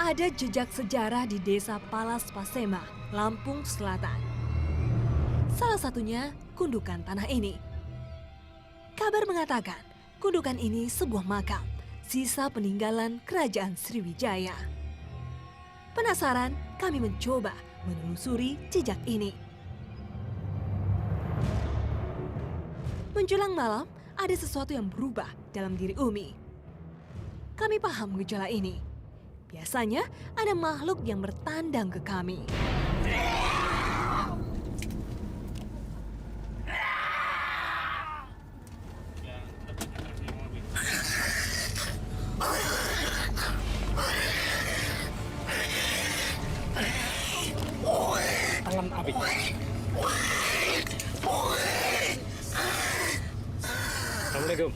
Ada jejak sejarah di desa Palas Pasema, Lampung Selatan. Salah satunya gundukan tanah ini. Kabar mengatakan gundukan ini sebuah makam, sisa peninggalan kerajaan Sriwijaya. Penasaran, kami mencoba menelusuri jejak ini. Menjelang malam, ada sesuatu yang berubah dalam diri Umi. Kami paham gejala ini. Biasanya ada makhluk yang bertandang ke kami. Tangan api. Assalamualaikum.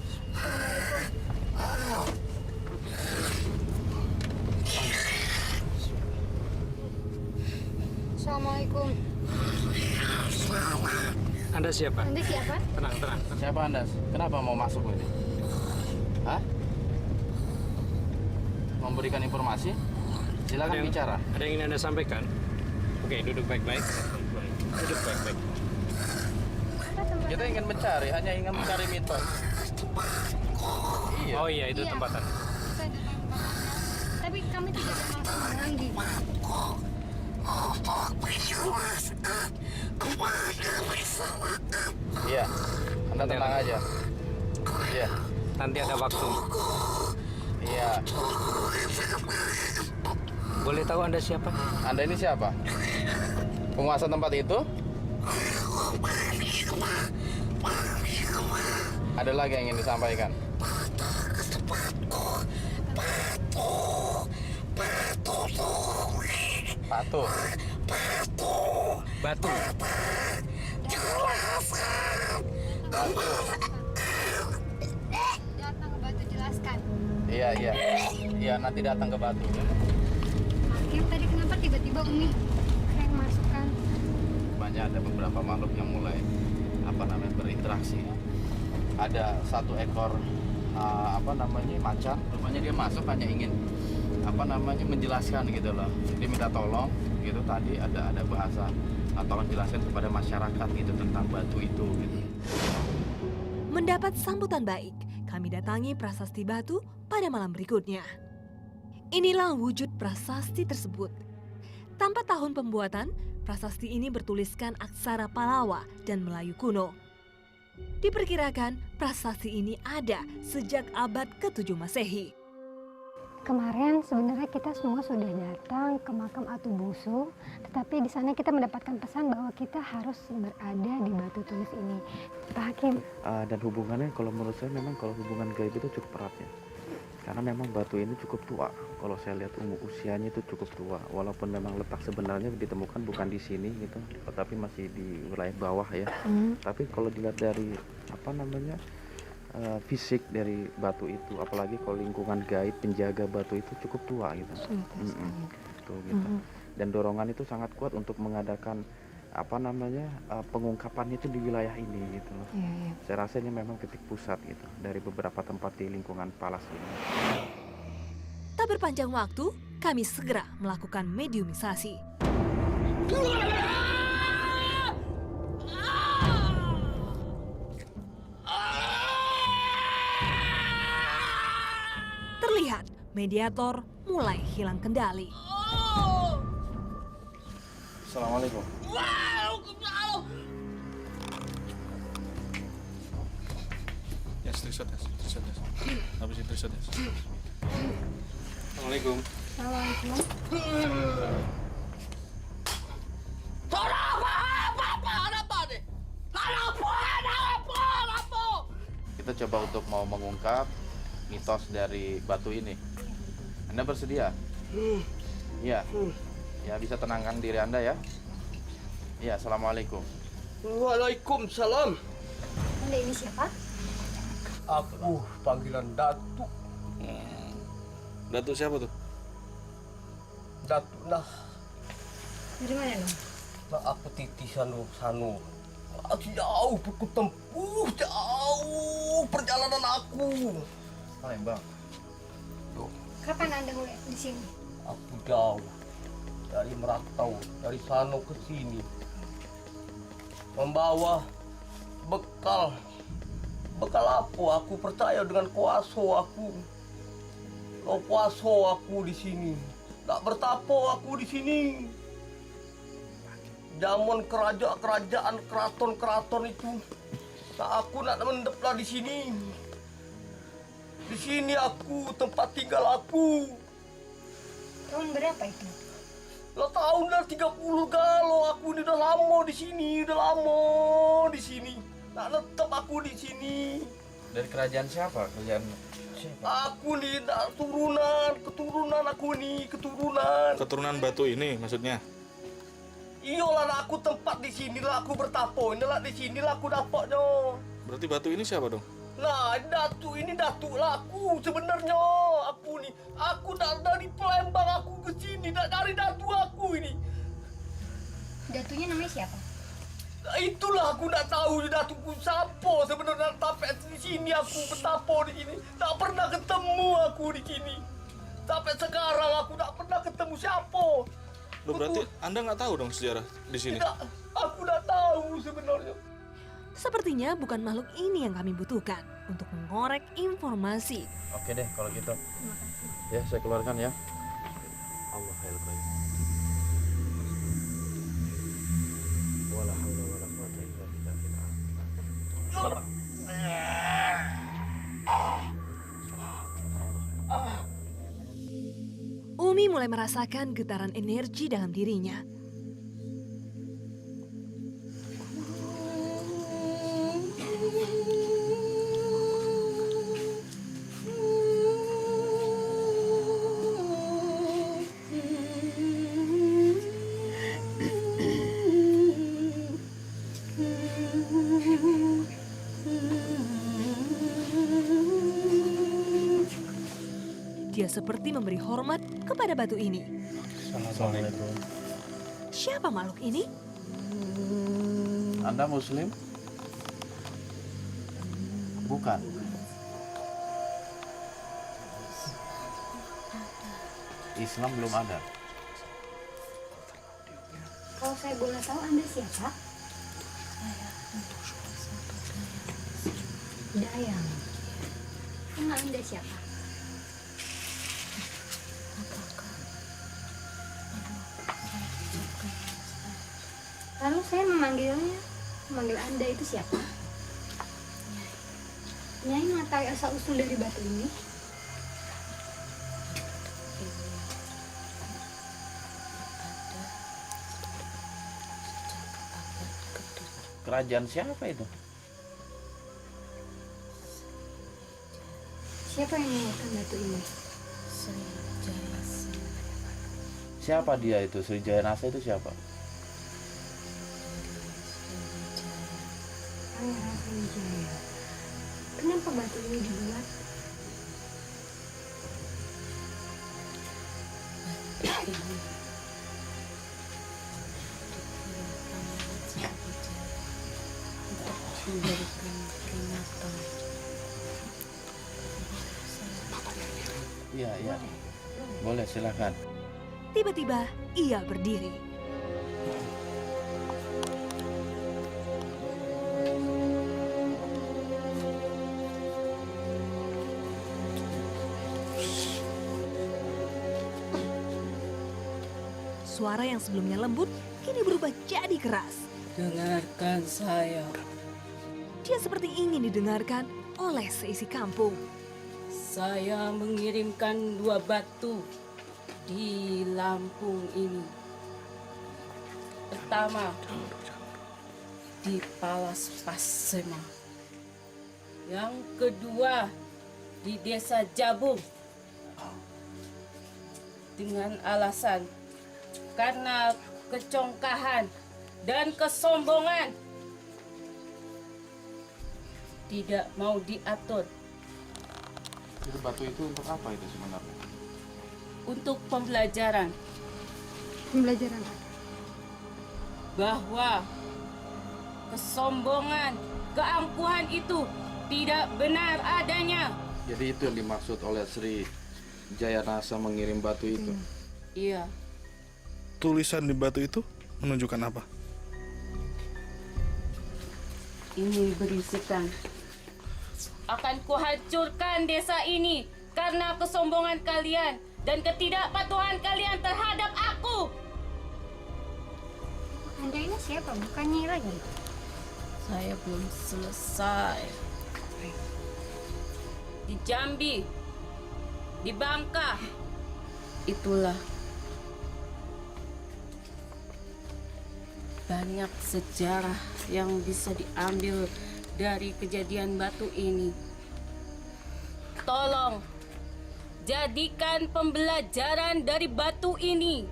Assalamualaikum. Anda siapa? Anda siapa? Tenang. Siapa Anda? Kenapa mau masuk ini? Hah? Memberikan informasi? Silakan bicara. Ada yang ingin Anda sampaikan? Oke, duduk baik-baik. Duduk baik-baik. Kita ingin mencari, hanya ingin mencari mitos. Iya. Oh iya, itu Iya. tempatan. Tapi kami tidak bermaksud mengganggu. Iya. Anda tenang aja. Iya. Nanti ada waktu. Iya. Boleh tahu Anda siapa? Anda ini siapa? Penguasa tempat itu? Ada lagi yang ingin disampaikan? Batu. Batu. Datang ke Batu jelaskan. Iya. Iya, nanti datang ke Batu. Akhir tadi kenapa tiba-tiba Umi kayak masukkan? Banyak ada beberapa makhluk yang mulai berinteraksi. Ada satu ekor macan, rupanya dia masuk hanya ingin menjelaskan gitu loh. Dia minta tolong gitu, tadi ada bahasa tolong jelaskan kepada masyarakat gitu tentang batu itu gitu. Mendapat sambutan baik, kami datangi prasasti Batu pada malam berikutnya. Inilah wujud prasasti tersebut. Tanpa tahun pembuatan, prasasti ini bertuliskan aksara Palawa dan Melayu kuno. Diperkirakan prasasti ini ada sejak abad ke-7 Masehi. Kemarin sebenarnya kita semua sudah datang ke makam Atu Busu, tetapi di sana kita mendapatkan pesan bahwa kita harus berada di batu tulis ini. Pak Hakim. Dan hubungannya kalau menurut saya memang kalau hubungan gaib itu cukup erat ya. Karena memang batu ini cukup tua. Kalau saya lihat usianya itu cukup tua. Walaupun memang letak sebenarnya ditemukan bukan di sini gitu, tetapi masih di wilayah bawah ya. Tapi kalau dilihat dari fisik dari batu itu, apalagi kalau lingkungan gaib penjaga batu itu cukup tua gitu. Tuh, gitu. Dan dorongan itu sangat kuat untuk mengadakan pengungkapan itu di wilayah ini gitu loh. Iya. Saya rasa ini memang titik pusat gitu dari beberapa tempat di lingkungan Palas ini. Tak berpanjang waktu, kami segera melakukan mediumisasi. Terlihat mediator mulai hilang kendali. Assalamualaikum. Ya, tes. Habis itu tes. Assalamualaikum. Assalamualaikum. Kita coba untuk mau mengungkap mitos dari batu ini. Anda bersedia? Iya. Ya, bisa tenangkan diri Anda ya. Iya, Assalamualaikum. Waalaikumsalam. Anda ini siapa? Aku panggilan Datuk. Datuk siapa tuh? Datuk nah. Dari mana dong? Nah, aku titisan Sanu. Jauh berkutempuh, jauh perjalanan aku. Palembang. Tuh, Kapan Anda mulai di sini? Aku jauh dari merantau dari sana ke sini, membawa bekal apa? Aku percaya dengan kuasa aku. Lo kuasa aku di sini, tak bertapo aku di sini. Zaman kerajaan keraton itu, tak aku nak mendeplah di sini. Di sini aku tempat tinggal aku. Tahun berapa itu? Lo tahun dah 30 galo aku ni dah lama di sini, Tak tetap aku di sini. Dari kerajaan siapa? Kerajaan siapa? Aku ni dah keturunan aku ni, keturunan. Keturunan batu ini maksudnya. Iyalah aku tempat di sinilah aku bertapo. Inilah di sinilah aku dapatnya. Berarti batu ini siapa dong? Nah, ini datuk lah aku sebenarnya. Aku dah dari Palembang aku ke sini dah cari datuk aku ini. Datunya namanya siapa? Nah, itulah aku nak tahu datukku siapa sebenarnya. Sampai di sini aku bertapo di sini. Tak pernah ketemu aku di sini. Sampai sekarang aku tak pernah ketemu siapa. Loh, berarti Anda nggak tahu dong sejarah di sini? Tidak, aku dah tahu sebenarnya. Sepertinya bukan makhluk ini yang kami butuhkan untuk mengorek informasi. Oke deh kalau gitu. Ya, saya keluarkan ya. Allah hayal qayyum. Wala haula wala quwwata illa billah. Umi mulai merasakan getaran energi dalam dirinya. Dia seperti memberi hormat kepada batu ini. Assalamualaikum. Siapa makhluk ini? Anda Muslim? Bukan. Islam belum ada. Kalau saya boleh tahu Anda siapa? Dayang. Nama Anda siapa? Lalu saya memanggil Anda itu siapa? Nyai mengetahui asal usul dari batu ini? Kerajaan siapa itu? Siapa yang mengeluarkan batu ini? Siapa dia itu? Sriwijaya Nasa itu siapa? Pangeran Sriwijaya. Kenapa batu ini dibuat? Iya, iya. Boleh, silakan. Tiba-tiba ia berdiri. Suara yang sebelumnya lembut kini berubah jadi keras. Dengarkan saya. Dia seperti ingin didengarkan oleh seisi kampung. Saya mengirimkan 2 batu di Lampung ini. Pertama, di Palas Pasema. Yang kedua, di Desa Jabung. Dengan alasan karena kecongkahan dan kesombongan tidak mau diatur. Itu batu itu untuk apa itu sebenarnya? Untuk pembelajaran Pembelajaran apa? bahwa kesombongan, keangkuhan itu tidak benar adanya. Jadi itu yang dimaksud oleh Sri Jaya Nasa mengirim batu itu. Iya, Tulisan di batu itu menunjukkan apa? ini berisikan. Akan kuhancurkan desa ini karena kesombongan kalian dan ketidakpatuhan kalian terhadap aku. Anda ini siapa? Bukan Nyi lagi. Saya belum selesai. Di Jambi, di Bangka, itulah banyak sejarah yang bisa diambil dari kejadian batu ini. Tolong, jadikan pembelajaran dari batu ini.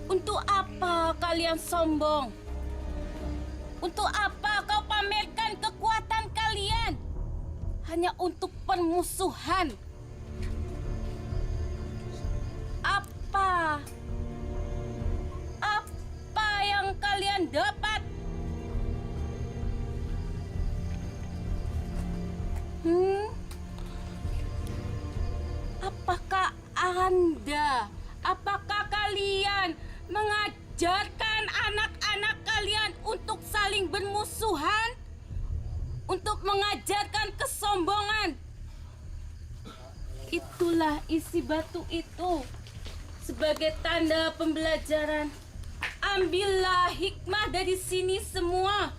Untuk apa kalian sombong? Untuk apa kau pamerkan kekuatan kalian? Hanya untuk permusuhan. Apa? Apa yang kalian dapat? Apakah kalian mengajarkan anak-anak kalian untuk saling bermusuhan? Untuk mengajarkan kesombongan? Itulah isi batu itu. Sebagai tanda pembelajaran, ambillah hikmah dari sini semua.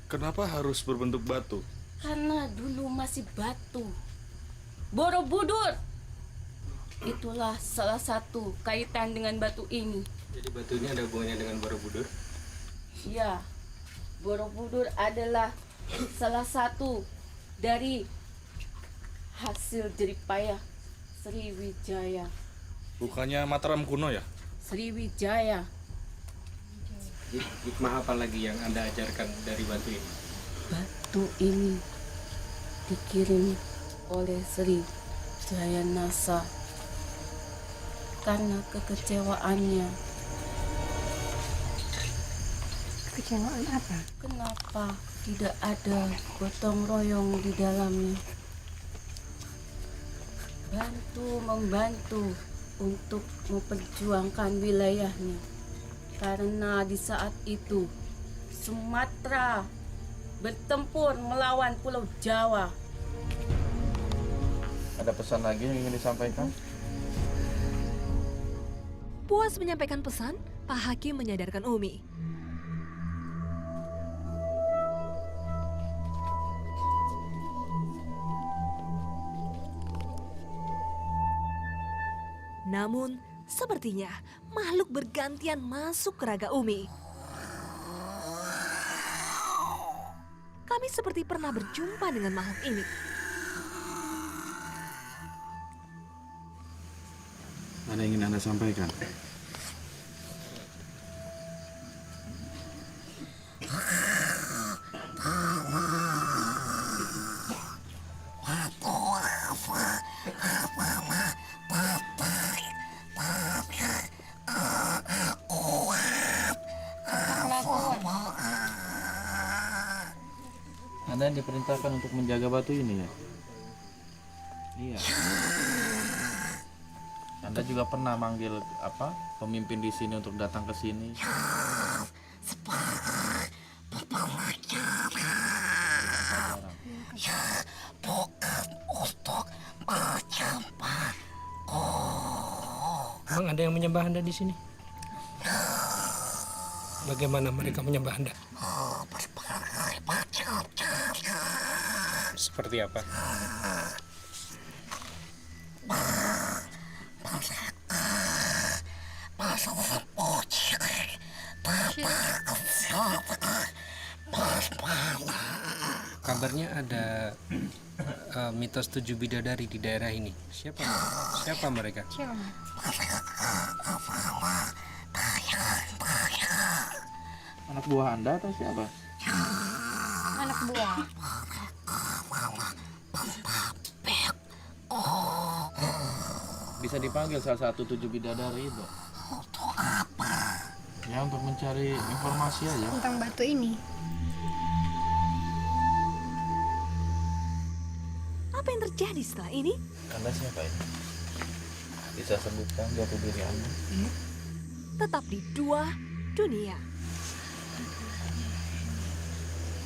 Kenapa harus berbentuk batu? Karena dulu masih batu. Borobudur. Itulah salah satu kaitan dengan batu ini. Jadi batunya ada hubungannya dengan Borobudur? Ya, Borobudur adalah salah satu dari hasil jeripayah Sriwijaya. Bukannya Mataram kuno ya? Sriwijaya. Hikmah apa lagi yang Anda ajarkan dari batu ini? Batu ini dikirim oleh Sri Jayanasa karena kekecewaannya. Kecewaan apa? Kenapa tidak ada gotong royong di dalamnya? Membantu untuk memperjuangkan wilayahnya. Karena di saat itu Sumatera bertempur melawan Pulau Jawa. Ada pesan lagi yang ingin disampaikan? Puas menyampaikan pesan, Pak Hakim menyadarkan Umi. Namun, sepertinya makhluk bergantian masuk ke raga Umi. Kami seperti pernah berjumpa dengan makhluk ini. Ada yang ingin Anda sampaikan? Anda diperintahkan untuk menjaga batu ini ya? Iya. Anda juga pernah manggil pemimpin di sini untuk datang ke sini? Emang ada yang menyembah Anda di sini? Bagaimana mereka menyembah Anda? Seperti apa? Kabarnya ada mitos 7 bidadari di daerah ini. Siapa mereka? Anak buah Anda atau siapa? Anak buah. Bisa dipanggil salah satu 7 bidadari itu. Untuk apa? Ya untuk mencari informasi aja. Tentang batu ini. Apa yang terjadi Jadi setelah ini, Anda siapa ini? Bisa sebutkan jati diri Anda? tetap di dua dunia.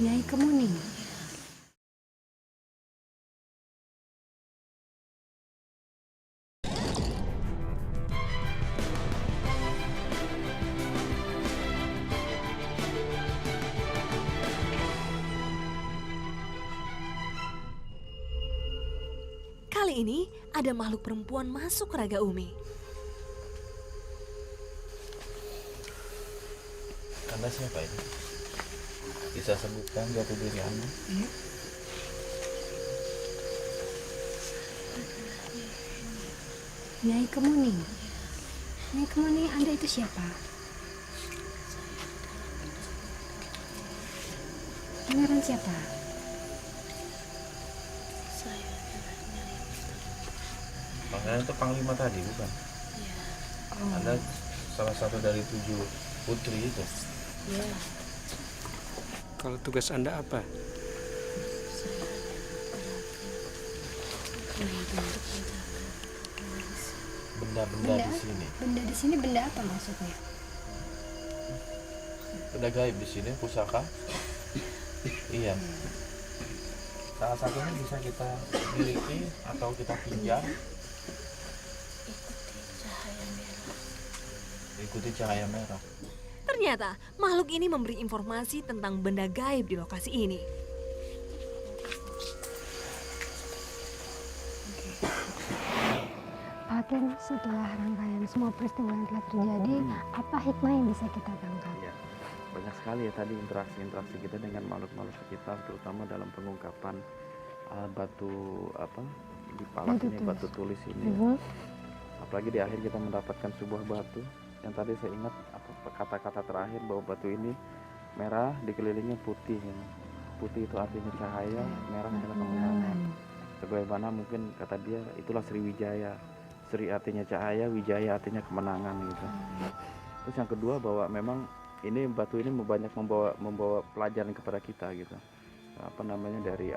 Nyai Kemuning. Kali ini ada makhluk perempuan masuk ke raga Umi. Anda siapa ini? Bisa sebutkan jati diri Anda? Nyai Kemuning. Nyai Kemuning, Anda itu siapa? Pangeran siapa? Pangeran itu panglima tadi, bukan? Anda salah satu dari 7 putri itu. Kalau tugas Anda apa? Benda-benda di sini. Benda di sini benda apa maksudnya? Benda gaib di sini, pusaka. Iya. Salah satunya bisa kita miliki atau kita pinjam. Ikuti cahaya merah. Ternyata makhluk ini memberi informasi tentang benda gaib di lokasi ini. Hakim, setelah rangkaian semua peristiwa yang telah terjadi, apa hikmah yang bisa kita tangkap? Ya, banyak sekali ya tadi interaksi kita dengan makhluk-makhluk sekitar, terutama dalam pengungkapan batu apa di palas ini, batu tulis ini. Apalagi di akhir kita mendapatkan sebuah batu yang tadi saya ingat kata-kata terakhir bahwa batu ini merah dikelilingi putih. Putih itu artinya cahaya, merah adalah kemenangan. Sebagaimana mungkin kata dia itulah Sriwijaya. Sri artinya cahaya, Wijaya artinya kemenangan gitu. Terus yang kedua bahwa memang ini batu ini banyak membawa pelajaran kepada kita gitu. Dari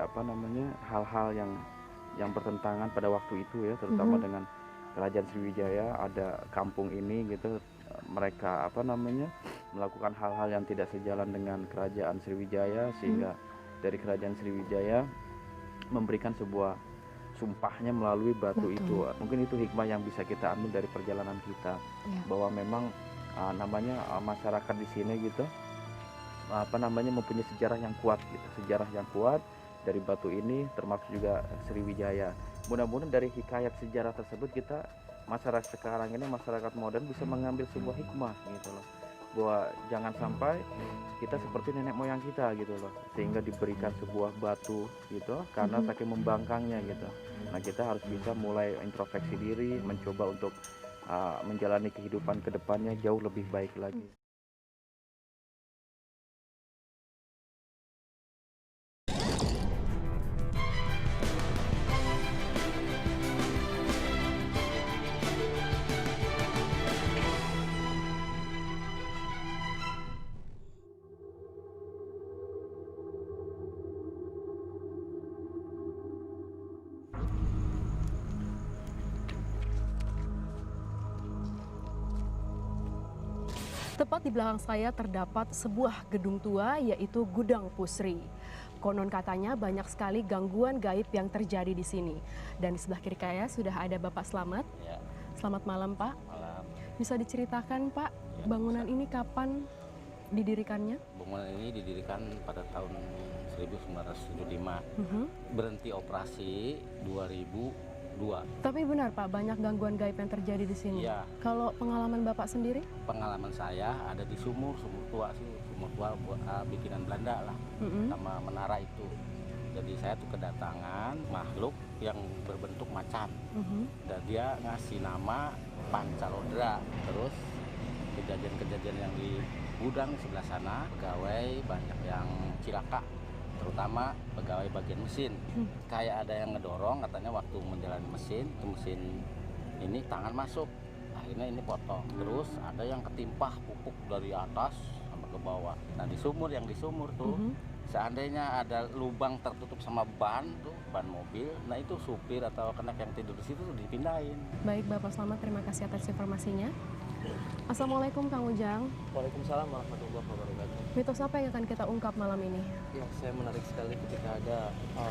hal-hal yang bertentangan pada waktu itu ya, terutama dengan kerajaan Sriwijaya, ada kampung ini gitu, mereka melakukan hal-hal yang tidak sejalan dengan kerajaan Sriwijaya, sehingga dari kerajaan Sriwijaya memberikan sebuah sumpahnya melalui batu itu. Mungkin itu hikmah yang bisa kita ambil dari perjalanan kita, bahwa memang masyarakat di sini gitu mempunyai sejarah yang kuat gitu, sejarah yang kuat dari batu ini, termasuk juga Sriwijaya. Mudah-mudahan dari hikayat sejarah tersebut kita masyarakat sekarang ini, masyarakat modern, bisa mengambil sebuah hikmah gitu loh, bahwa jangan sampai kita seperti nenek moyang kita gitu loh, sehingga diberikan sebuah batu gitu karena saking membangkangnya gitu. Nah, kita harus bisa mulai introspeksi diri, mencoba untuk menjalani kehidupan ke depannya jauh lebih baik lagi. Tepat di belakang saya terdapat sebuah gedung tua, yaitu Gudang Pusri. Konon katanya banyak sekali gangguan gaib yang terjadi di sini. Dan di sebelah kiri saya sudah ada Bapak Slamet. Ya. Selamat malam, Pak. Malam. Bisa diceritakan, Pak, Ya, bangunan ini kapan didirikannya? Bangunan ini didirikan pada tahun 1975. Berhenti operasi 2002. Tapi benar, Pak, banyak gangguan gaib yang terjadi di sini. Iya. Kalau pengalaman Bapak sendiri? Pengalaman saya ada di sumur tua sih, sumur tua bikinan Belanda lah, sama menara itu. Jadi saya tuh kedatangan makhluk yang berbentuk macan, dan dia ngasih nama Pancalodra. Terus kejadian-kejadian yang di gudang sebelah sana, pegawai banyak yang cilaka, terutama pegawai bagian mesin. Kayak ada yang ngedorong, katanya waktu menjalani mesin, itu mesin ini tangan masuk, akhirnya ini potong. Terus ada yang ketimpah pupuk dari atas sampai ke bawah. Nah, di sumur tuh Seandainya ada lubang tertutup sama ban tuh, ban mobil, nah itu supir atau kenek yang tidur di situ tuh dipindahin. Baik Bapak Selamat, terima kasih atas informasinya. Assalamualaikum Kang Ujang. Waalaikumsalam warahmatullahi wabarakatuh. Mitos apa yang akan kita ungkap malam ini? Ya, saya menarik sekali ketika ada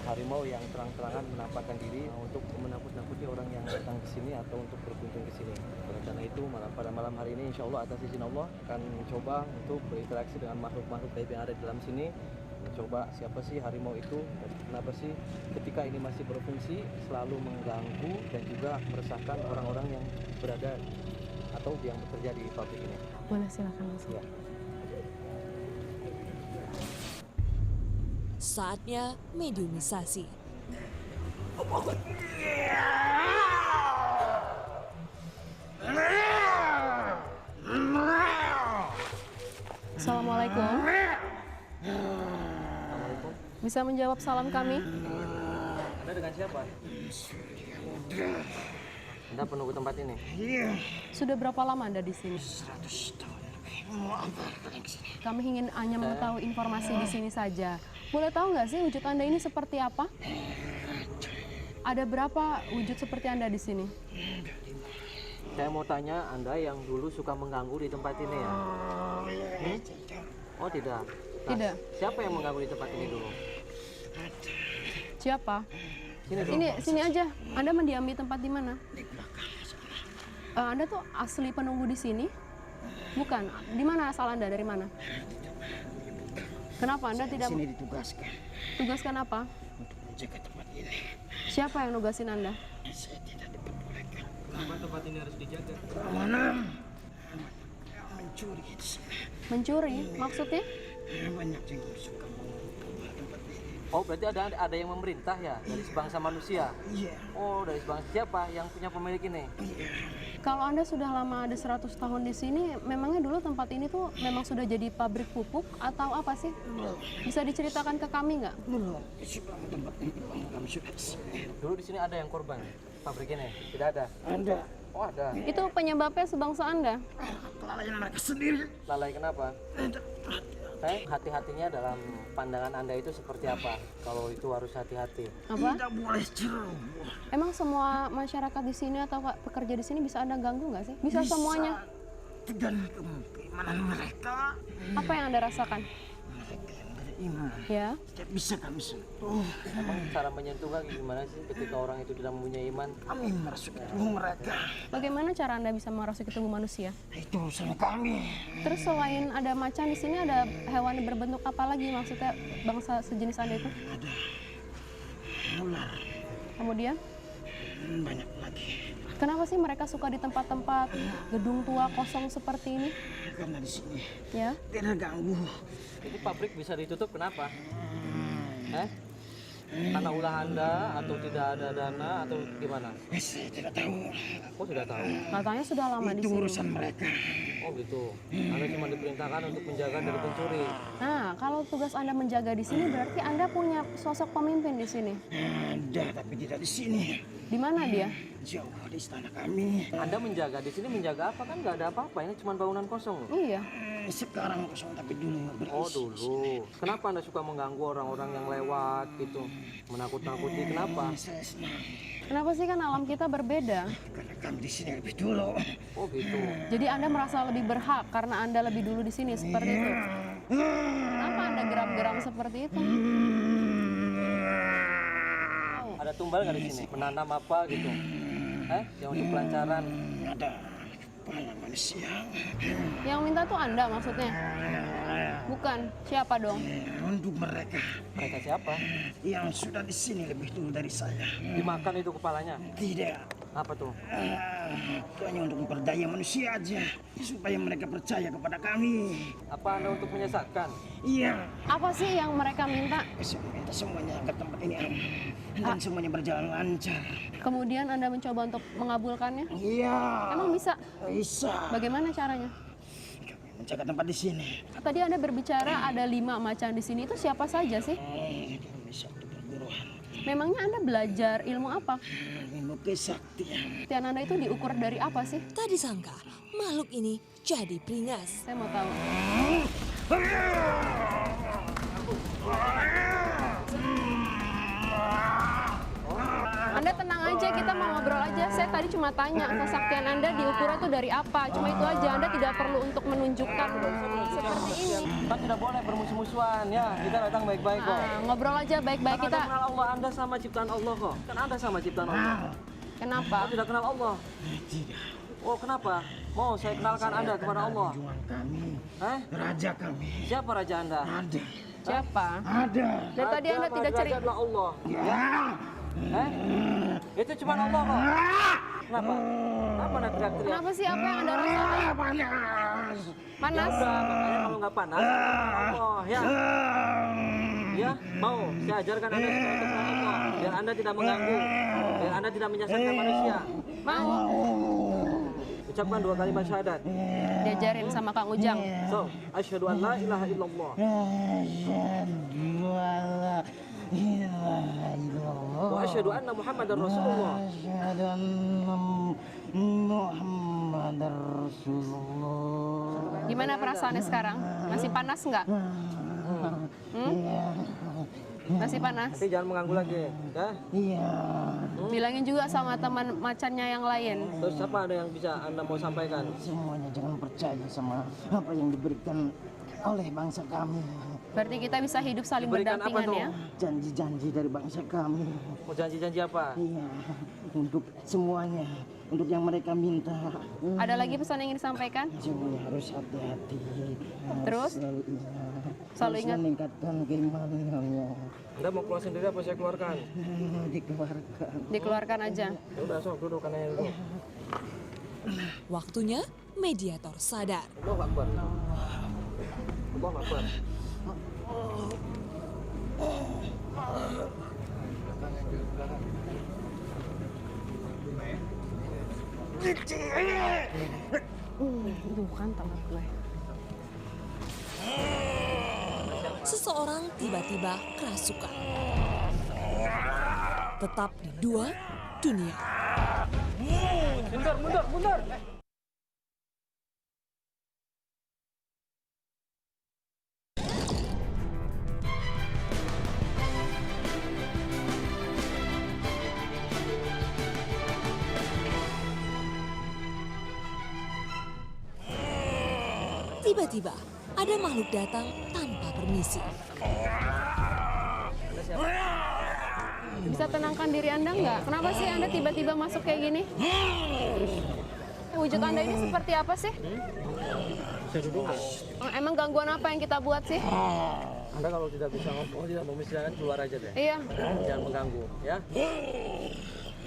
harimau yang terang-terangan menampakkan diri untuk menakut-nakuti orang yang datang ke sini atau untuk berkunjung ke sini. Oleh karena itu, pada malam hari ini insya Allah atas izin Allah akan mencoba untuk berinteraksi dengan makhluk-makhluk gaib yang ada di dalam sini. Mencoba siapa sih harimau itu dan kenapa sih ketika ini masih berfungsi selalu mengganggu dan juga meresahkan orang-orang yang berada atau yang bekerja di pabrik ini. Boleh, silakan Mas. Ya. Saatnya mediumisasi. Assalamualaikum. Bisa menjawab salam kami? Anda dengan siapa? Anda penunggu tempat ini? Sudah berapa lama Anda di sini? 100 tahun. Kami ingin hanya mengetahui informasi di sini saja. Boleh tahu nggak sih wujud Anda ini seperti apa? Ada berapa wujud seperti Anda di sini? Saya mau tanya, Anda yang dulu suka mengganggu di tempat ini ya? Oh tidak? Nah, Tidak. Siapa yang mengganggu di tempat ini dulu? Siapa? Sini dong. Sini aja. Anda mendiami tempat di mana? Anda tuh asli penunggu di sini? Bukan. Di mana asal Anda? Dari mana? Kenapa Anda tidak? Sini ditugaskan Tugaskan apa? untuk menjaga tempat ini. Siapa yang nugasin Anda? Saya tidak diperbolehkan. Kenapa tempat ini harus dijaga? Keamanan. Mencuri di sini. Mencuri? Maksudnya? Banyak yang suka mengumpul tempat ini. Oh berarti ada yang memerintah ya dari sebangsa manusia? Iya. Oh dari sebangsa siapa yang punya pemilik ini? Kalau Anda sudah lama ada 100 tahun di sini, memangnya dulu tempat ini tuh memang sudah jadi pabrik pupuk atau apa sih? Bisa diceritakan ke kami nggak? Belum. Sebelum tempat ini kami sudah di sini. Dulu di sini ada yang korban pabrik ini? Tidak ada? Ada. Oh ada. Itu penyebabnya sebangsa Anda? Kelalaian mereka sendiri. Lalai kenapa? Hati-hatinya dalam pandangan Anda itu seperti apa? Kalau itu harus hati-hati. Apa? Tidak boleh ceroboh. Emang semua masyarakat di sini atau pekerja di sini bisa Anda ganggu nggak sih? Bisa semuanya? Tergantung keimanan mereka. Apa yang Anda rasakan? Mereka yang beriman. Ya. Tidak bisa kami sentuh. Emang cara menyentuh kan gimana sih ketika orang itu tidak mempunyai iman? Kami merasuki tubuh mereka. Bagaimana cara Anda bisa merasuki tubuh manusia? Itu urusan kami. Terus selain ada macan di sini ada hewan berbentuk apa lagi? Maksudnya bangsa sejenis Anda itu? Ada ular. Kemudian? Banyak lagi. Kenapa sih mereka suka di tempat-tempat gedung tua kosong seperti ini? Karena di sini Ya. tidak ganggu. Ini pabrik bisa ditutup kenapa? Karena ulah Anda atau tidak ada dana atau gimana? Saya tidak tahu. Oh tidak tahu. Katanya sudah lama di Itu sini. urusan mereka. Oh gitu. Anda cuma diperintahkan untuk menjaga dari pencuri. Nah, kalau tugas Anda menjaga di sini berarti Anda punya sosok pemimpin di sini. Ada, tapi tidak di sini. Di mana dia? Jauh di istana kami. Anda menjaga di sini menjaga apa kan nggak ada apa-apa. Ini cuma bangunan kosong. Iya. Sekarang kosong tapi dulu berisi. Oh dulu. Kenapa Anda suka mengganggu orang-orang yang lewat gitu? Menakut-nakuti kenapa? Saya senang Kenapa sih kan alam kita berbeda? karena kami di sini lebih dulu. Oh gitu. Jadi Anda merasa lebih berhak karena Anda lebih dulu di sini seperti itu. Kenapa Anda geram-geram seperti itu? Ada tumbal nggak di sini? Menanam apa gitu? Yang untuk pelancaran? Ada kepala manusia. Yang minta tuh Anda maksudnya? Bukan. Siapa dong? Untuk mereka Mereka siapa? yang sudah di sini lebih dulu dari saya. Dimakan itu kepalanya? Tidak. Apa tuh? Itu hanya untuk memperdaya manusia aja supaya mereka percaya kepada kami. Apa Anda untuk menyesatkan? Iya. Apa sih yang mereka minta? Saya minta semuanya agar tempat ini aman dan semuanya berjalan lancar. Kemudian Anda mencoba untuk mengabulkannya? Iya. Emang bisa? Bisa. Bagaimana caranya? Menjaga tempat di sini. Tadi Anda berbicara ada 5 macan di sini. Itu siapa saja sih? Kami satu perguruan. Memangnya Anda belajar ilmu apa? Ilmu kesaktian. Kesaktian Anda itu diukur dari apa sih? Tak disangka, makhluk ini jadi beringas. Saya mau tahu. ngobrol aja. Saya tadi cuma tanya kesaktian Anda diukur itu dari apa. Cuma itu aja. Anda tidak perlu untuk menunjukkan seperti ini. Kan tidak boleh bermusuh-musuhan ya. Kita datang baik-baik kok. Ngobrol aja baik-baik Kan kita. Anda kenal Allah, Anda sama ciptaan Allah kok. Kan Anda sama ciptaan Allah. Kenapa? Anda tidak kenal Allah. Oh kenapa? Mau saya kenalkan Anda kepada Allah. Raja kami. Siapa raja Anda? Ada. Siapa? Ada. Dari tadi Anda tidak cerita. Raja adalah Allah. Ya. Itu cuma Allah kok. Kenapa? Apa Anda teriak-teriak? Kenapa sih? Apa yang Anda rasakan? Panas. Panas? Udah, makanya kalau nggak panas, Allah ya. Ya, mau saya ajarkan Anda supaya untuk kenal Allah, biar Anda tidak mengganggu, biar Anda tidak menyesatkan manusia. Mau? Ucapkan 2 kalimat syahadat. Diajarin sama Kang Ujang. So, asyhadu an la ilaha illallah. Wa asyhadu anna Muhammadar Rasulullah. Asyhadu anna Muhammadar Rasulullah. Gimana perasaannya sekarang? Masih panas nggak? Masih panas? Nanti jangan mengganggu lagi, ya? Iya. Bilangin juga sama teman macannya yang lain. Terus apa ada yang bisa Anda mau sampaikan? Semuanya jangan percaya sama apa yang diberikan oleh bangsa kami. Berarti kita bisa hidup saling Diberikan apa berdampingan tuh? ya? Janji-janji dari bangsa kami. Mau janji-janji apa? Iya, untuk semuanya, untuk yang mereka minta. Ada lagi pesan yang ingin disampaikan? Semuanya harus hati-hati. Terus? Selalu ingat. Meningkatkan keimanannya. Anda mau keluar sendiri apa saya keluarkan? Dikeluarkan. Dikeluarkan aja. Ya udah, sok duduk kanannya dulu. Waktunya mediator sadar. Allahu Akbar. Allahu Akbar. Tuh kan tangan gue. Seseorang tiba-tiba kerasukan. Tetap di dua dunia. Mundur. Tiba-tiba ada makhluk datang tanpa permisi. Bisa tenangkan diri Anda nggak? Kenapa sih Anda tiba-tiba masuk kayak gini? Wujud Anda ini seperti apa sih? Saya duduk nggak? Emang gangguan apa yang kita buat sih? Anda kalau tidak bisa ngomong, tidak mau silakan keluar aja deh. Iya. Jangan mengganggu, ya.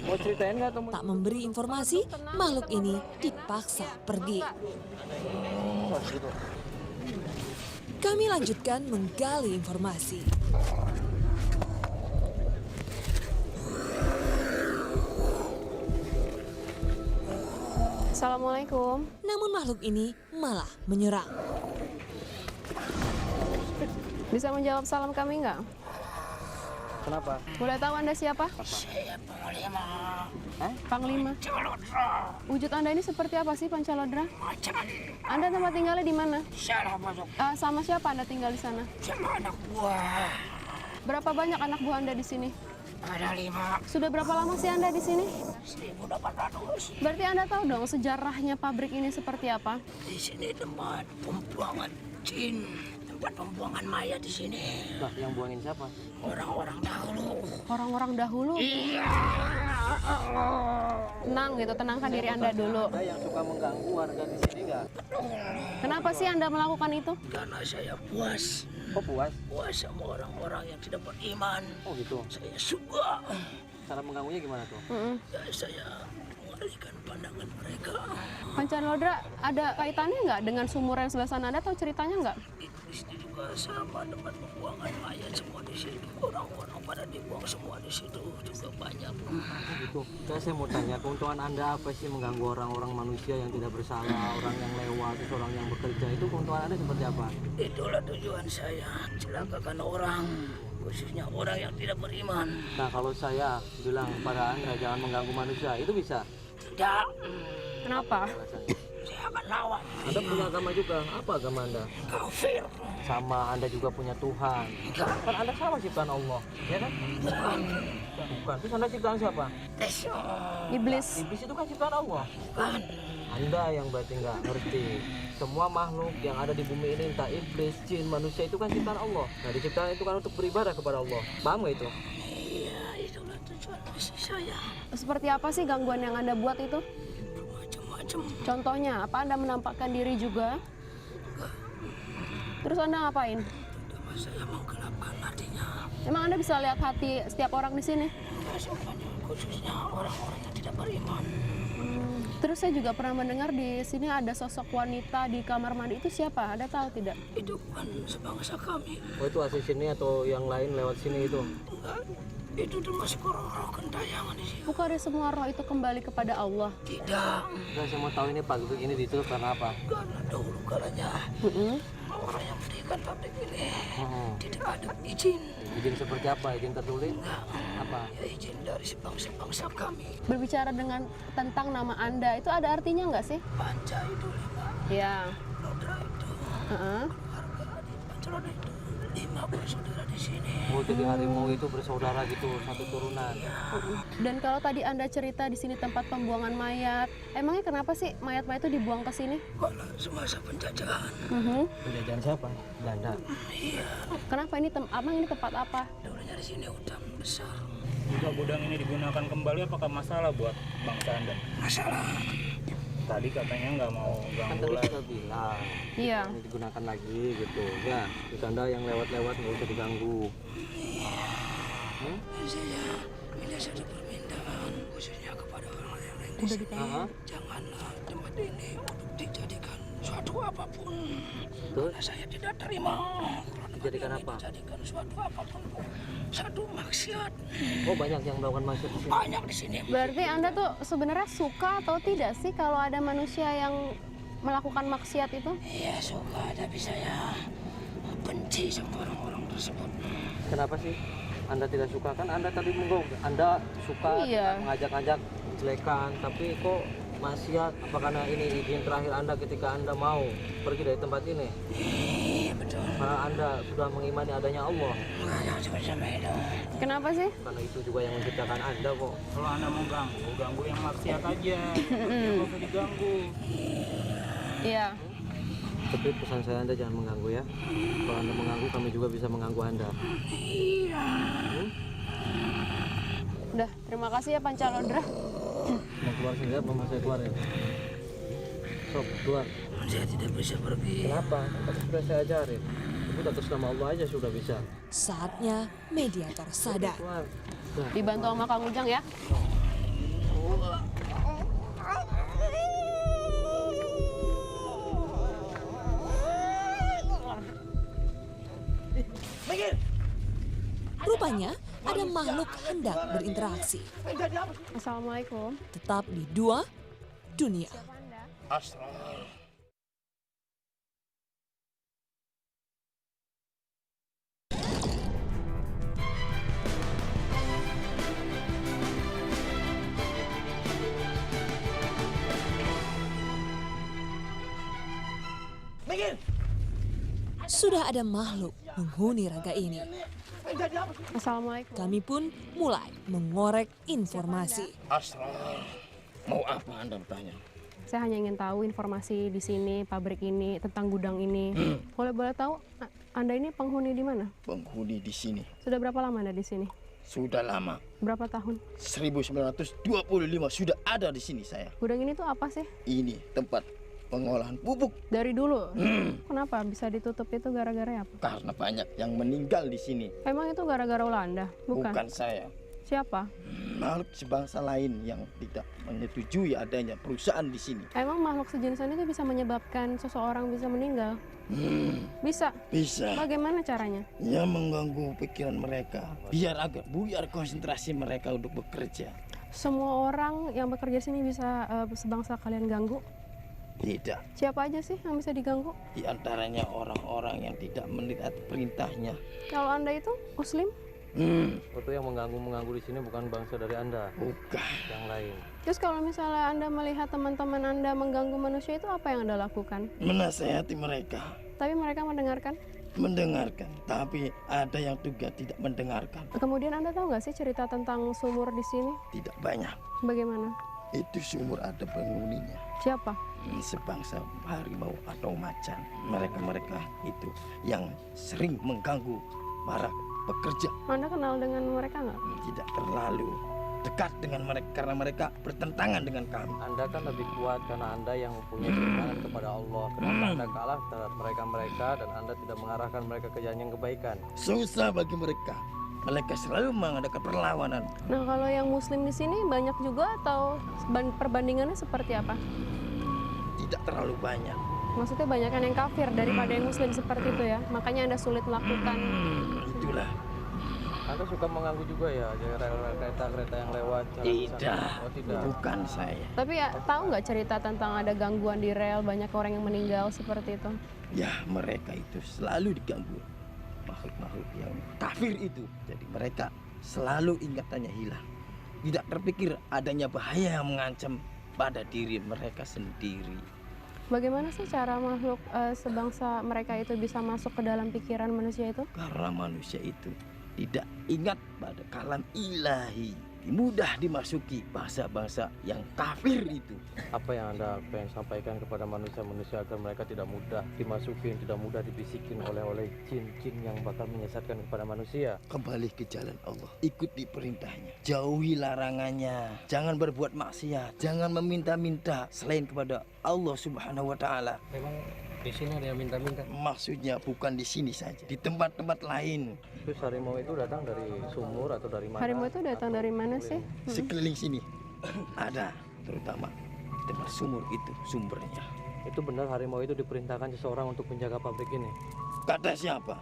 Mau ceritain nggak atau Tak memberi informasi, makhluk ini dipaksa pergi. Kami lanjutkan menggali informasi. Assalamualaikum. Namun makhluk ini malah menyerang. Bisa menjawab salam kami nggak? Kenapa? Boleh tahu Anda siapa? Saya Panglima. Panglima. Wujud Anda ini seperti apa sih, Pancalodra? Macan. Anda tempat tinggalnya di mana? Saya masuk Sama siapa Anda tinggal di sana? sama anak buah. Berapa banyak anak buah Anda di sini? Ada 5. Sudah berapa lama sih Anda di sini? 1.800. Berarti Anda tahu dong sejarahnya pabrik ini seperti apa? Di sini tempat pembuangan jin, tempat pembuangan mayat di sini. Nah, yang buangin siapa? Orang-orang dahulu. Orang-orang dahulu. Iya. Tenang gitu, tenangkan diri Anda dulu. Ada yang suka mengganggu warga di sini nggak? Kenapa sih Anda melakukan itu? Karena saya puas. Oh puas? Puas sama orang-orang yang tidak beriman. Oh gitu. Saya suka. Cara mengganggunya gimana tuh? Ya, saya mengalihkan pandangan mereka. Pancalodra, ada kaitannya nggak dengan sumur yang sebelah sana? Anda tahu ceritanya nggak? Itu di sini juga sama tempat pembuangan mayat semua di sini. Orang-orang pada dibuang semua di situ juga banyak. Gitu. Saya mau tanya, keuntungan Anda apa sih mengganggu orang-orang manusia yang tidak bersalah, orang yang lewat, terus orang yang bekerja, itu keuntungan Anda seperti apa? Itulah tujuan saya, celakakan orang, khususnya orang yang tidak beriman. Nah kalau saya bilang pada Anda jangan mengganggu manusia, itu bisa? Tidak. Kenapa? Saya akan lawan. Anda punya agama juga. Apa agama Anda? Kafir. Sama, Anda juga punya Tuhan. Kan Anda sama ciptaan Allah, ya kan? Bukan. Terus Anda ciptaan siapa? Iblis. Iblis itu kan ciptaan Allah. Bukan. Anda yang berarti nggak ngerti. Semua makhluk yang ada di bumi ini, entah iblis, jin, manusia, itu kan ciptaan Allah. Nah, diciptakan itu kan untuk beribadah kepada Allah. Paham nggak itu? Iya, itulah tujuan misi saya. Seperti apa sih gangguan yang Anda buat itu? Macam-macam. Contohnya, apa Anda menampakkan diri juga? Terus Anda ngapain? Saya menggelapkan hatinya. Emang Anda bisa lihat hati setiap orang di sini? Ya, semuanya, khususnya orang-orang yang tidak beriman. Terus saya juga pernah mendengar di sini ada sosok wanita di kamar mandi. Itu siapa? Ada tahu tidak? Itu bukan sebangsa kami. Oh, itu asli sini atau yang lain lewat sini itu? Enggak, itu termasuk roh-roh gentayangan di sini. Bukannya semua roh itu kembali kepada Allah? Tidak. Nah, saya mau tahu ini pabrik ini ditutup karena apa? Karena dahulu kalanya orang yang mendirikan pabrik ini tidak ada izin. Izin seperti apa? Izin tertulis? Apa? Ya, izin dari bangsa-bangsa kami. Berbicara tentang nama Anda, itu ada artinya nggak sih? Panca itu 5. Ya. Lodra itu. Harga di Pancaroda itu 5 bersaudara di sini. Oh, jadi harimau itu bersaudara gitu, satu turunan. Dan kalau tadi Anda cerita di sini tempat pembuangan mayat, emangnya kenapa sih mayat-mayat itu dibuang ke sini? Pada semasa penjajahan. Penjajahan siapa? Belanda. Iya. Kenapa ini abang ini tempat apa? Dulunya di sini hutan besar. Jika gudang ini digunakan kembali, apakah masalah buat bangsa Anda? Masalah. Tadi katanya nggak mau Kan ganggu tadi lagi. sudah bilang. Iya. Ini digunakan lagi gitu. Ya, terus Anda yang lewat-lewat nggak usah diganggu. Saya ini satu permintaan khususnya kepada orang-orang yang lain di Udah sini. ditanya. Janganlah tempat ini untuk dijadikan suatu apapun. Terus? Karena saya tidak terima. Dijadikan apa? Dijadikan suatu apapun. Satu maksiat. Oh, banyak yang melakukan maksiat di sini. Banyak di sini. Berarti Anda tuh sebenarnya suka atau tidak sih kalau ada manusia yang melakukan maksiat itu? Iya, suka, tapi saya benci sama orang-orang tersebut. Kenapa sih Anda tidak suka? Kan Anda tadi menggaung, Anda suka Iya. mengajak-ajak jelekan, tapi kok maksiat? Apa karena ini izin terakhir Anda ketika Anda mau pergi dari tempat ini? Iya, betul. Karena Anda sudah mengimani adanya Allah. Jangan sampai itu. Kenapa sih? Karena itu juga yang menciptakan Anda kok. Kalau Anda mau ganggu yang maksiat aja. Nggak usah diganggu. Iya. Tapi pesan saya, Anda jangan mengganggu ya. Kalau Anda mengganggu, kami juga bisa mengganggu Anda. Iya. Udah, terima kasih ya Pancalodra. Mau keluar sini ya, mama saya keluar ya. Sob, keluar. Saya tidak bisa pergi. Kenapa? Kan sudah saya ajarin. Sebut atas nama Allah aja sudah bisa. Saatnya mediator sadar. Keluar. Dibantu sama Kang Ujang ya. Rupanya ada makhluk hendak berinteraksi. Assalamualaikum. Tetap di Dua Dunia. Asrar. Sudah ada makhluk menghuni raga ini. Assalamualaikum. Kami pun mulai mengorek informasi. Asrar. Mau apa Anda bertanya? Saya hanya ingin tahu informasi di sini, pabrik ini, tentang gudang ini. Boleh tahu, Anda ini penghuni di mana? Penghuni di sini. Sudah berapa lama Anda di sini? Sudah lama. Berapa tahun? 1925 sudah ada di sini saya. Gudang ini tuh apa sih? Ini tempat pengolahan pupuk. Dari dulu? Kenapa bisa ditutup itu gara-gara apa? Karena banyak yang meninggal di sini. Emang itu gara-gara Belanda? Bukan saya. Siapa? Makhluk sebangsa lain yang tidak menyetujui adanya perusahaan di sini. Emang makhluk sejenis itu bisa menyebabkan seseorang bisa meninggal? Bisa? Bisa. Bagaimana caranya? Ya mengganggu pikiran mereka. Biar konsentrasi mereka untuk bekerja. Semua orang yang bekerja di sini bisa sebangsa kalian ganggu? Tidak. Siapa aja sih yang bisa diganggu? Di antaranya orang-orang yang tidak melihat perintahnya. Kalau Anda itu Muslim? Itu yang mengganggu di sini bukan bangsa dari Anda. Bukan. Yang lain. Terus kalau misalnya Anda melihat teman-teman Anda mengganggu manusia itu apa yang Anda lakukan? Menasehati mereka. Tapi mereka mendengarkan? Mendengarkan, tapi ada yang juga tidak mendengarkan. Kemudian Anda tahu nggak sih cerita tentang sumur di sini? Tidak banyak. Bagaimana? Itu sumur ada penghuninya. Siapa? Sebangsa harimau atau macan. Mereka itu yang sering mengganggu para pekerja. Anda kenal dengan mereka nggak? Tidak terlalu dekat dengan mereka karena mereka bertentangan dengan kami. Anda kan lebih kuat karena Anda yang mempunyai keimanan kepada Allah. Kenapa Anda kalah terhadap mereka dan Anda tidak mengarahkan mereka ke jalan yang kebaikan? Susah bagi mereka. Mereka selalu mengadakan perlawanan. Nah, kalau yang muslim di sini banyak juga atau perbandingannya seperti apa? Tidak terlalu banyak. Maksudnya banyak yang kafir daripada yang muslim seperti itu ya. Makanya Anda sulit melakukan. Itulah. Anda suka mengganggu juga ya, kereta-kereta yang lewat. Tidak. Oh, tidak. Bukan saya. Tapi ya, tahu nggak cerita tentang ada gangguan di rel, banyak orang yang meninggal seperti itu? Ya, mereka itu selalu diganggu makhluk-makhluk yang kafir itu. Jadi mereka selalu ingatannya hilang. Tidak terpikir adanya bahaya yang mengancam pada diri mereka sendiri. Bagaimana sih cara makhluk sebangsa mereka itu bisa masuk ke dalam pikiran manusia itu? Karena manusia itu tidak ingat pada kalam ilahi, mudah dimasuki bangsa-bangsa yang kafir itu. Apa yang Anda pengen sampaikan kepada manusia-manusia agar mereka tidak mudah dimasukin, tidak mudah dibisikin oleh jin-jin yang bakal menyesatkan kepada manusia? Kembali ke jalan Allah, ikuti perintahnya, jauhi larangannya, jangan berbuat maksiat, jangan meminta-minta selain kepada Allah Subhanahu wa Ta'ala. Memang di sini ada yang minta-minta? Maksudnya bukan di sini saja, di tempat-tempat lain. Terus harimau itu datang dari sumur atau dari mana? Harimau itu datang dari mana sih? Sekeliling sini ada, terutama di tempat sumur itu sumbernya. Itu benar harimau itu diperintahkan seseorang untuk menjaga pabrik ini? Kata siapa?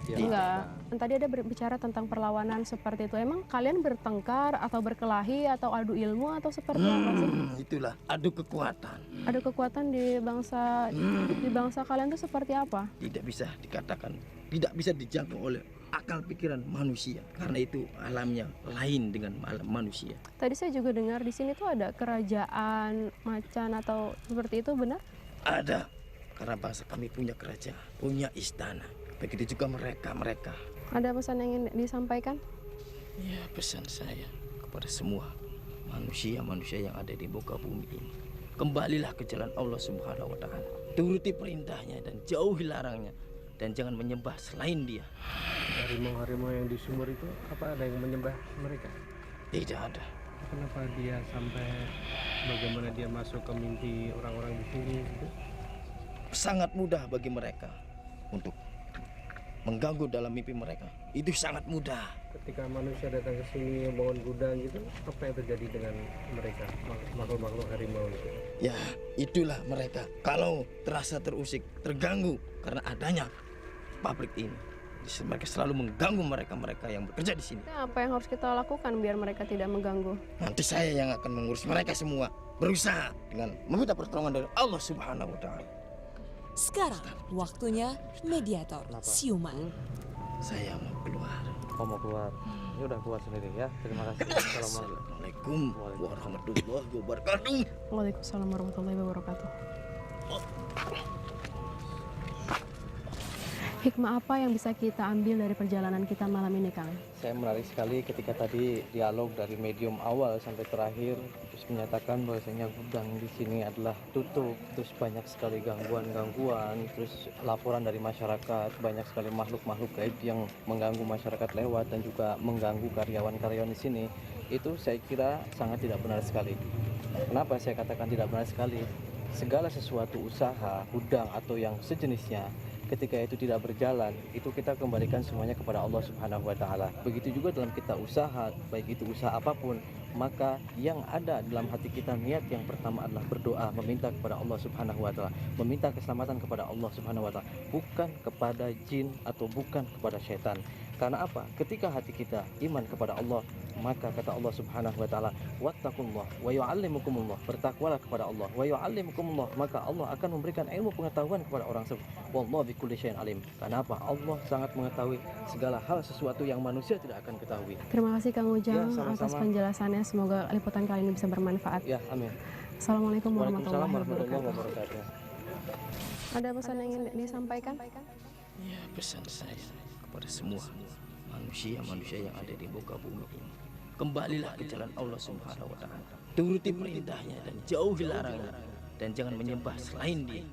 Ya. Enggak. Tadi ada berbicara tentang perlawanan seperti itu. Emang kalian bertengkar atau berkelahi atau adu ilmu atau seperti apa sih? Itulah adu kekuatan. Adu kekuatan di bangsa kalian itu seperti apa? Tidak bisa dikatakan, tidak bisa dijangkau oleh akal pikiran manusia karena itu alamnya lain dengan alam manusia. Tadi saya juga dengar di sini tuh ada kerajaan macan atau seperti itu, benar? Ada, karena bangsa kami punya kerajaan, punya istana. Begitu juga mereka. Ada pesan yang ingin disampaikan? Ya, pesan saya kepada semua manusia yang ada di muka bumi ini. Kembalilah ke jalan Allah Subhanahu wa Ta'ala. Turuti perintahnya dan jauhi larangnya. Dan jangan menyembah selain dia. Harimau-harimau yang di sumur itu, apa ada yang menyembah mereka? Tidak ada. Kenapa dia sampai bagaimana dia masuk ke mimpi orang-orang di sini gitu? Sangat mudah bagi mereka untuk mengganggu dalam mimpi mereka. Itu sangat mudah. Ketika manusia datang ke sini membangun gudang gitu, apa yang terjadi dengan mereka, makhluk-makhluk harimau itu? Ya, itulah mereka. Kalau terasa terusik, terganggu karena adanya pabrik ini, mereka selalu mengganggu mereka yang bekerja di sini. Apa yang harus kita lakukan biar mereka tidak mengganggu? Nanti saya yang akan mengurus mereka semua. Berusaha dengan meminta pertolongan dari Allah Subhanahu wa Ta'ala. Sekarang waktunya mediator siuman. Saya mau keluar. Oh, mau keluar. Ini udah keluar sendiri ya. Terima kasih. Assalamualaikum warahmatullahi wabarakatuh. Waalaikumsalam warahmatullahi wabarakatuh. Hikmah apa yang bisa kita ambil dari perjalanan kita malam ini, Kang? Saya menarik sekali ketika tadi dialog dari medium awal sampai terakhir, terus menyatakan bahwasanya gudang di sini adalah tutup, terus banyak sekali gangguan, terus laporan dari masyarakat, banyak sekali makhluk-makhluk gaib yang mengganggu masyarakat lewat dan juga mengganggu karyawan-karyawan di sini. Itu saya kira sangat tidak benar sekali. Kenapa saya katakan tidak benar sekali? Segala sesuatu usaha, gudang atau yang sejenisnya, ketika itu tidak berjalan, itu kita kembalikan semuanya kepada Allah Subhanahu wa Ta'ala. Begitu juga dalam kita usaha, baik itu usaha apapun, maka yang ada dalam hati kita, niat yang pertama adalah berdoa, meminta kepada Allah Subhanahu wa Ta'ala, meminta keselamatan kepada Allah Subhanahu wa Ta'ala, bukan kepada jin atau bukan kepada setan. Karena apa? Ketika hati kita iman kepada Allah, maka kata Allah Subhanahu wa taala, "Wattaqullah wa yu'allimukumullah." Bertakwalah kepada Allah, wa yu'allimukumullah, maka Allah akan memberikan ilmu pengetahuan kepada orang tersebut. Wallahu bikulli syai'in alim. Karena apa? Allah sangat mengetahui segala hal sesuatu yang manusia tidak akan ketahui. Terima kasih Kang Ujang Ya, sama-sama. atas penjelasannya. Semoga liputan kali ini bisa bermanfaat. Ya, amin. Assalamualaikum Waalaikumsalam warahmatullahi warahmatullahi wabarakatuh. wabarakatuh. Ada pesan yang ingin disampaikan? Ya, pesan saya kepada semua manusia yang ada di muka bumi ini, kembalilah ke jalan Allah Subhanahu wa taala. Turuti perintahnya dan jauhi larangannya, dan jangan menyembah selain Dia.